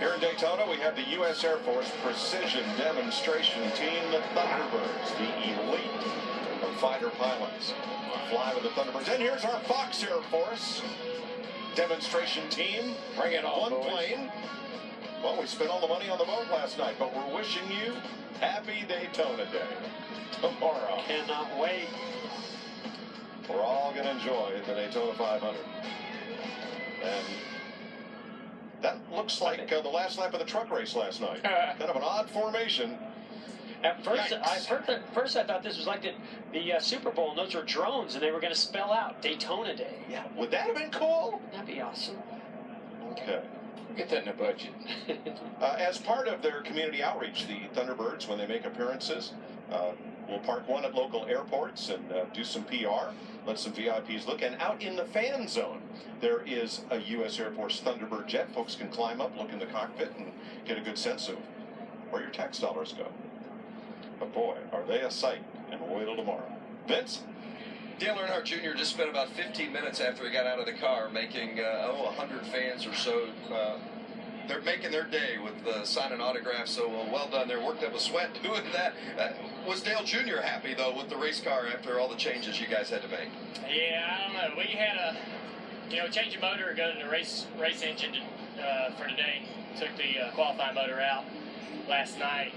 Here in Daytona, we have the U.S. Air Force Precision Demonstration Team, the Thunderbirds, the elite of fighter pilots. Fly with the Thunderbirds. And here's our Fox Air Force Demonstration Team. Bring it on, One boys. plane. Well, we spent all the money on the boat last night, but we're wishing you happy Daytona Day tomorrow. Cannot wait. We're all going to enjoy the Daytona 500. And that looks like the last lap of the truck race last night. Kind of an odd formation. At first, I thought this was like the Super Bowl, and those were drones, and they were going to spell out Daytona Day. Yeah, would that have been cool? That'd be awesome. Okay. Get that in the budget. As part of their community outreach, the Thunderbirds, when they make appearances, will park one at local airports and do some PR, let some VIPs look. And out in the fan zone, there is a U.S. Air Force Thunderbird jet. Folks can climb up, look in the cockpit, and get a good sense of where your tax dollars go. But boy, are they a sight, and we'll wait till tomorrow. Vince? Dale Earnhardt Jr. just spent about 15 minutes after he got out of the car making, 100 fans or so. They're making their day with signing autographs, so well done. They worked up a sweat doing that. Was Dale Jr. happy, though, with the race car after all the changes you guys had to make? Yeah, I don't know. We had a, change the motor, go to the race engine for today. Took the qualifying motor out last night.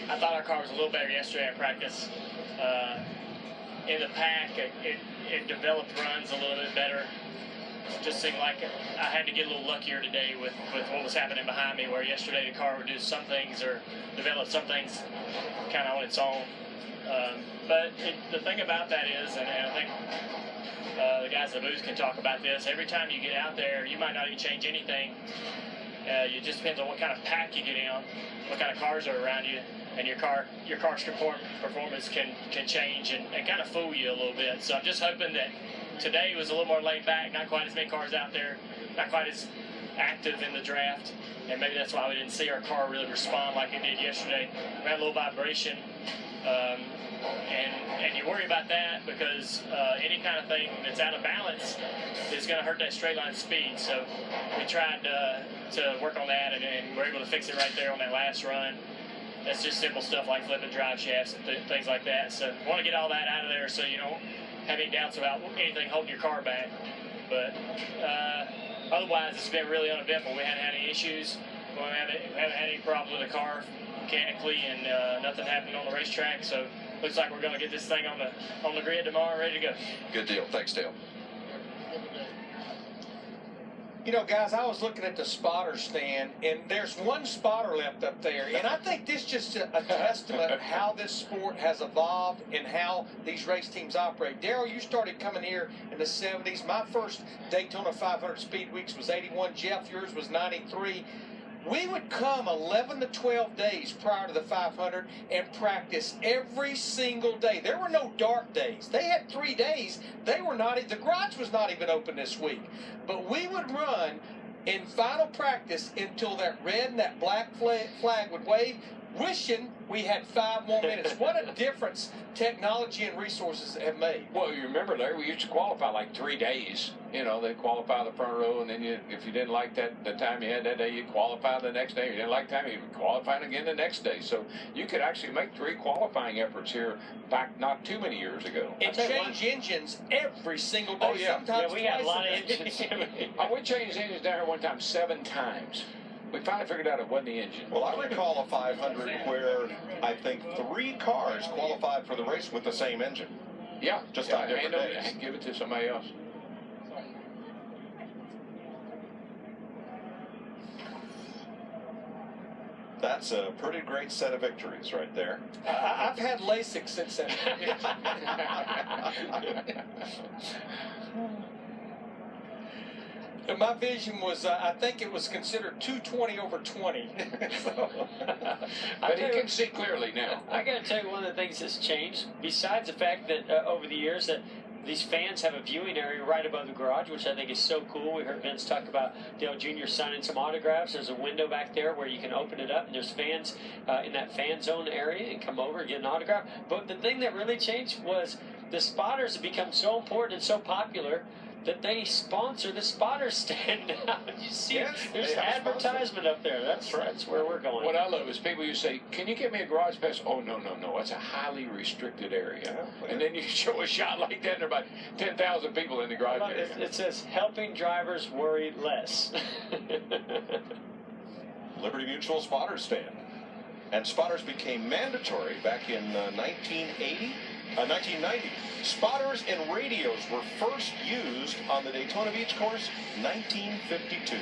I thought our car was a little better yesterday in practice. In the pack, it developed runs a little bit better. Just seemed like I had to get a little luckier today with what was happening behind me, where yesterday the car would do some things or develop some things kind of on its own. But the thing about that is, and I think the guys at the booth can talk about this, every time you get out there, you might not even change anything. It just depends on what kind of pack you get in, what kind of cars are around you, and your car's performance can change and kind of fool you a little bit. So I'm just hoping that today was a little more laid back, not quite as many cars out there, not quite as active in the draft, and maybe that's why we didn't see our car really respond like it did yesterday. We had a little vibration, and you worry about that because any kind of thing that's out of balance is going to hurt that straight line speed. So we tried to work on that, and we're able to fix it right there on that last run. That's just simple stuff like flipping drive shafts and things like that. So I want to get all that out of there so you don't have any doubts about anything holding your car back. But otherwise, it's been really uneventful. We haven't had any issues. We haven't had any problems with the car mechanically, and nothing happened on the racetrack. So looks like we're going to get this thing on the grid tomorrow, ready to go. Good deal. Thanks, Dale. You know, guys, I was looking at the spotter stand, and there's one spotter left up there. And I think this is just a testament of how this sport has evolved and how these race teams operate. Daryl, you started coming here in the 70s. My first Daytona 500 Speed Weeks was 81. Jeff, yours was 93. We would come 11 to 12 days prior to the 500 and practice every single day. There were no dark days. They had 3 days. The garage was not even open this week. But we would run in final practice until that red and that black flag would wave, wishing we had 5 more minutes. What a difference technology and resources have made. Well, you remember, Larry, we used to qualify like 3 days. You know, they'd qualify the front row, and then if you didn't like the time you had that day, you'd qualify the next day. If you didn't like the time, you'd qualify again the next day. So you could actually make 3 qualifying efforts here back not too many years ago. And change engines every single day. Oh, yeah. Sometimes We had a lot of twice a engines. day. We changed engines down here one time 7 times. We finally figured out it wasn't the engine. Well, I recall a 500 where I think 3 cars qualified for the race with the same engine. Yeah. Just on different hand days. Give it to somebody else. That's a pretty great set of victories right there. I've had LASIK since then. And my vision was, I think it was considered 220 over 20. But he can see clearly now. I got to tell you, one of the things that's changed, besides the fact that over the years that these fans have a viewing area right above the garage, which I think is so cool. We heard Vince talk about Dale Jr. signing some autographs. There's a window back there where you can open it up, and there's fans in that fan zone area and come over and get an autograph. But the thing that really changed was the spotters have become so important and so popular that they sponsor the spotter stand now. You see, Yes, there's they have a sponsor. advertisement up there. That's where we're going. What I love is people you say, "Can you get me a garage pass?" Oh, no. It's a highly restricted area. Yeah. And then you show a shot like that, and there are about 10,000 people in the garage area. It says helping drivers worry less. Liberty Mutual spotter stand. And spotters became mandatory back in 1990. Spotters and radios were first used on the Daytona Beach course 1952.